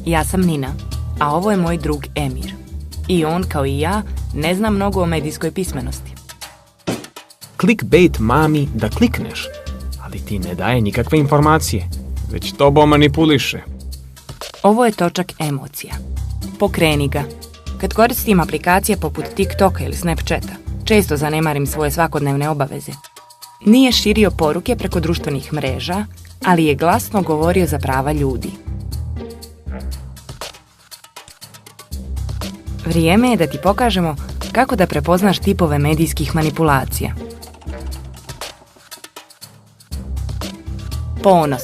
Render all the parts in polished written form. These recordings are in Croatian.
Ja sam Nina, a ovo je moj drug Emir. I on, kao i ja, ne zna mnogo o medijskoj pismenosti. Clickbait mami da klikneš, ali ti ne daje nikakve informacije, već tobom manipuliše. Ovo je točak emocija. Pokreni ga. Kad koristim aplikacije poput TikToka ili Snapchata, često zanemarim svoje svakodnevne obaveze. Nije širio poruke preko društvenih mreža, ali je glasno govorio za prava ljudi. Vrijeme je da ti pokažemo kako da prepoznaš tipove medijskih manipulacija. Ponos.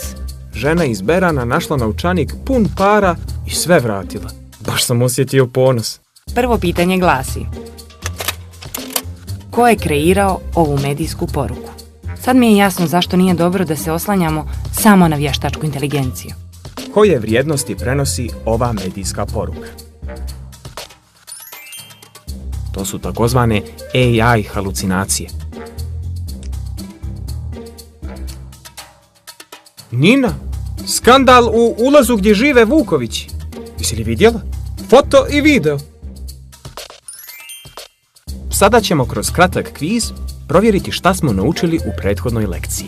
Žena iz Berana našla novčanik pun para i sve vratila. Baš sam osjetio ponos. Prvo pitanje glasi: ko je kreirao ovu medijsku poruku? Sad mi je jasno zašto nije dobro da se oslanjamo samo na vještačku inteligenciju. Koje vrijednosti prenosi ova medijska poruka? To su takozvane AI halucinacije. Nina, skandal u ulazu gdje žive Vukovići. Jesi li vidjela? Foto i video. Sada ćemo kroz kratak kviz provjeriti šta smo naučili u prethodnoj lekciji.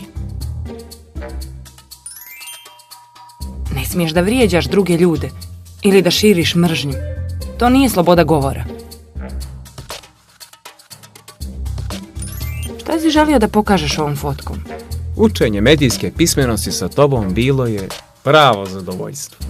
Ne smiješ da vrijeđaš druge ljude ili da širiš mržnju. To nije sloboda govora. Šta si želio da pokažeš ovom fotkom? Učenje medijske pismenosti sa tobom bilo je pravo zadovoljstvo.